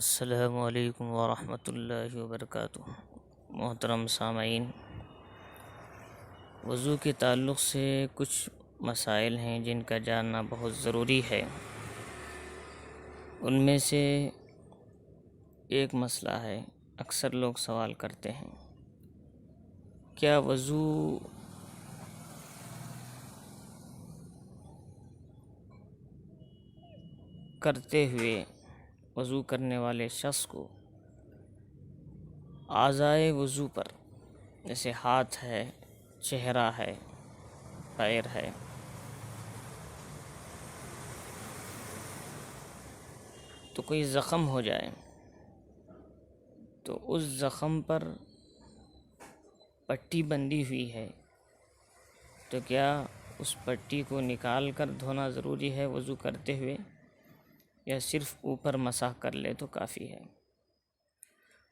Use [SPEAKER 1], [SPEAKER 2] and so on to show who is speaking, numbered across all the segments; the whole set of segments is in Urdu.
[SPEAKER 1] السلام علیکم ورحمۃ اللہ وبرکاتہ۔ محترم سامعین، وضو کے تعلق سے کچھ مسائل ہیں جن کا جاننا بہت ضروری ہے۔ ان میں سے ایک مسئلہ ہے، اکثر لوگ سوال کرتے ہیں، کیا وضو کرتے ہوئے وضو کرنے والے شخص کو اعضائے وضو پر، جیسے ہاتھ ہے، چہرہ ہے، پیر ہے، تو کوئی زخم ہو جائے تو اس زخم پر پٹی بندھی ہوئی ہے، تو کیا اس پٹی کو نکال کر دھونا ضروری ہے وضو کرتے ہوئے، یا صرف اوپر مسح کر لے تو کافی ہے؟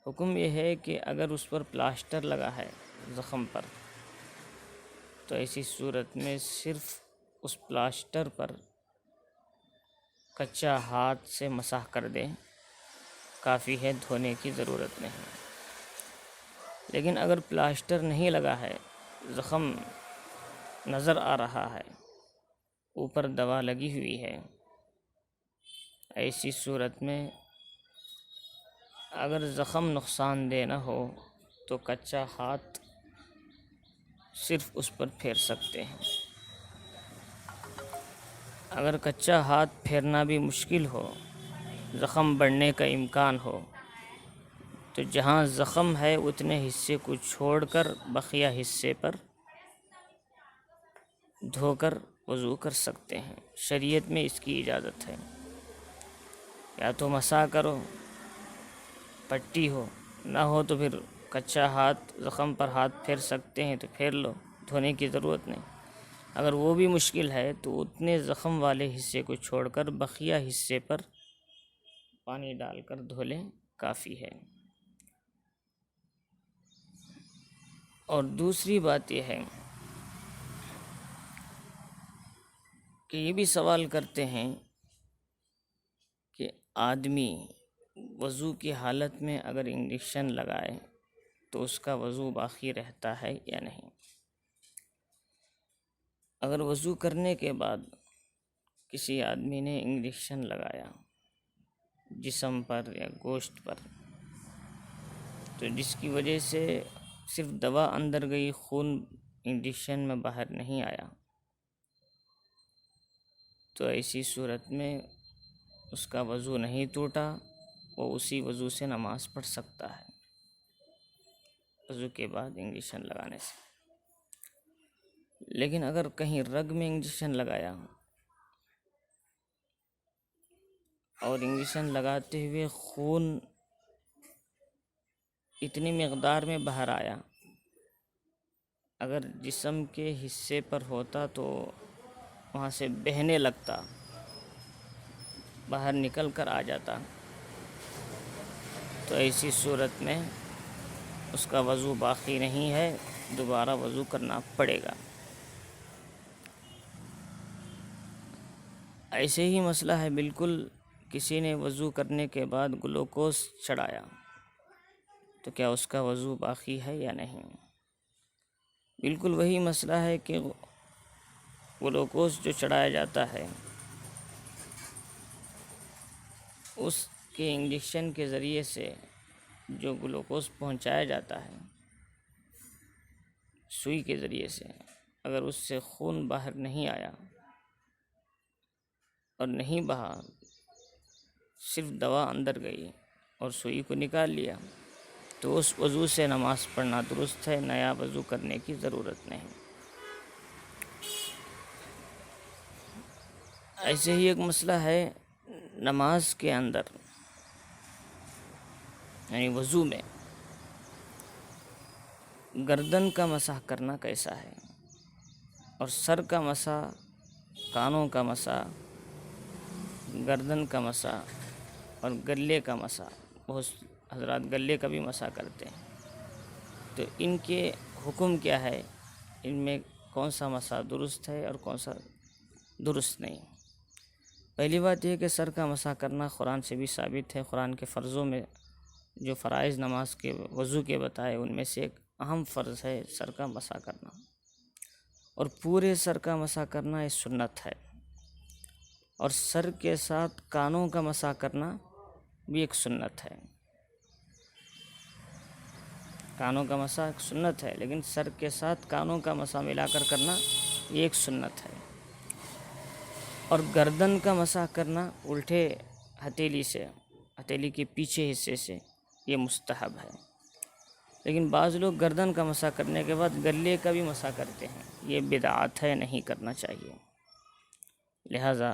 [SPEAKER 1] حکم یہ ہے کہ اگر اس پر پلاسٹر لگا ہے زخم پر، تو ایسی صورت میں صرف اس پلاسٹر پر کچا ہاتھ سے مسح کر دیں، کافی ہے، دھونے کی ضرورت نہیں۔ لیکن اگر پلاسٹر نہیں لگا ہے، زخم نظر آ رہا ہے، اوپر دوا لگی ہوئی ہے، ایسی صورت میں اگر زخم نقصان دہ نہ ہو تو کچا ہاتھ صرف اس پر پھیر سکتے ہیں۔ اگر کچا ہاتھ پھیرنا بھی مشکل ہو، زخم بڑھنے کا امکان ہو، تو جہاں زخم ہے اتنے حصے کو چھوڑ کر بقیہ حصے پر دھو کر وضو کر سکتے ہیں۔ شریعت میں اس کی اجازت ہے۔ یا تو مسح کرو، پٹی ہو، نہ ہو تو پھر کچا ہاتھ زخم پر ہاتھ پھیر سکتے ہیں تو پھیر لو، دھونے کی ضرورت نہیں۔ اگر وہ بھی مشکل ہے تو اتنے زخم والے حصے کو چھوڑ کر بقیہ حصے پر پانی ڈال کر دھو لیں، کافی ہے۔ اور دوسری بات یہ ہے کہ یہ بھی سوال کرتے ہیں کہ آدمی وضو کی حالت میں اگر انجیکشن لگائے تو اس کا وضو باقی رہتا ہے یا نہیں؟ اگر وضو کرنے کے بعد کسی آدمی نے انجیکشن لگایا جسم پر یا گوشت پر، تو جس کی وجہ سے صرف دوا اندر گئی، خون انجیکشن میں باہر نہیں آیا، تو ایسی صورت میں اس کا وضو نہیں ٹوٹا، وہ اسی وضو سے نماز پڑھ سکتا ہے، وضو کے بعد انجیکشن لگانے سے۔ لیکن اگر کہیں رگ میں انجیکشن لگایا اور انجیکشن لگاتے ہوئے خون اتنی مقدار میں باہر آیا، اگر جسم کے حصے پر ہوتا تو وہاں سے بہنے لگتا، باہر نکل کر آ جاتا، تو ایسی صورت میں اس کا وضو باقی نہیں ہے، دوبارہ وضو کرنا پڑے گا۔ ایسے ہی مسئلہ ہے، بالکل کسی نے وضو کرنے کے بعد گلوکوز چڑھایا تو کیا اس کا وضو باقی ہے یا نہیں؟ بالکل وہی مسئلہ ہے کہ گلوکوز جو چڑھایا جاتا ہے، اس کے انجیکشن کے ذریعے سے جو گلوکوز پہنچایا جاتا ہے سوئی کے ذریعے سے، اگر اس سے خون باہر نہیں آیا اور نہیں بہا، صرف دوا اندر گئی اور سوئی کو نکال لیا، تو اس وضو سے نماز پڑھنا درست ہے، نیا وضو کرنے کی ضرورت نہیں۔ ایسے ہی ایک مسئلہ ہے نماز کے اندر، یعنی وضو میں گردن کا مسح کرنا کیسا ہے، اور سر کا مسح، کانوں کا مسح، گردن کا مسح اور گلے کا مسح، بہت حضرات گلے کا بھی مسح کرتے ہیں، تو ان کے حکم کیا ہے، ان میں کون سا مسح درست ہے اور کون سا درست نہیں؟ پہلی بات یہ کہ سر کا مسح کرنا قرآن سے بھی ثابت ہے۔ قرآن کے فرضوں میں جو فرائض نماز کے وضو کے بتائے ان میں سے ایک اہم فرض ہے سر کا مسح کرنا، اور پورے سر کا مسح کرنا یہ سنت ہے، اور سر کے ساتھ کانوں کا مسح کرنا بھی ایک سنت ہے۔ کانوں کا مسح ایک سنت ہے، لیکن سر کے ساتھ کانوں کا مسح ملا کر کرنا یہ ایک سنت ہے، اور گردن کا مسح کرنا الٹے ہتھیلی سے، ہتھیلی کے پیچھے حصے سے، یہ مستحب ہے۔ لیکن بعض لوگ گردن کا مسح کرنے کے بعد گلے کا بھی مسح کرتے ہیں، یہ بدعت ہے، نہیں کرنا چاہیے۔ لہٰذا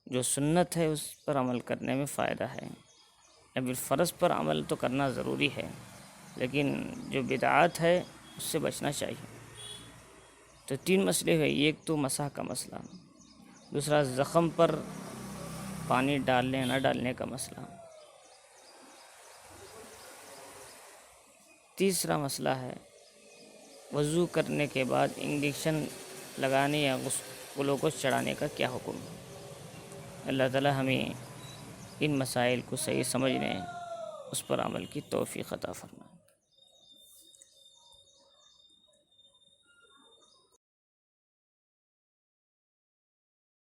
[SPEAKER 1] جو سنت ہے اس پر عمل کرنے میں فائدہ ہے۔ ابھی فرض پر عمل تو کرنا ضروری ہے، لیکن جو بدعت ہے اس سے بچنا چاہیے۔ تو 3 مسئلے ہیں، ایک تو مسح کا مسئلہ، دوسرا زخم پر پانی ڈالنے نہ ڈالنے کا مسئلہ، تیسرا مسئلہ ہے وضو کرنے کے بعد انجیکشن لگانے یا گلوکوز چڑھانے کا کیا حکم ہے۔ اللہ تعالی ہمیں ان مسائل کو صحیح سمجھنے، اس پر عمل کی توفیق عطا فرمائے۔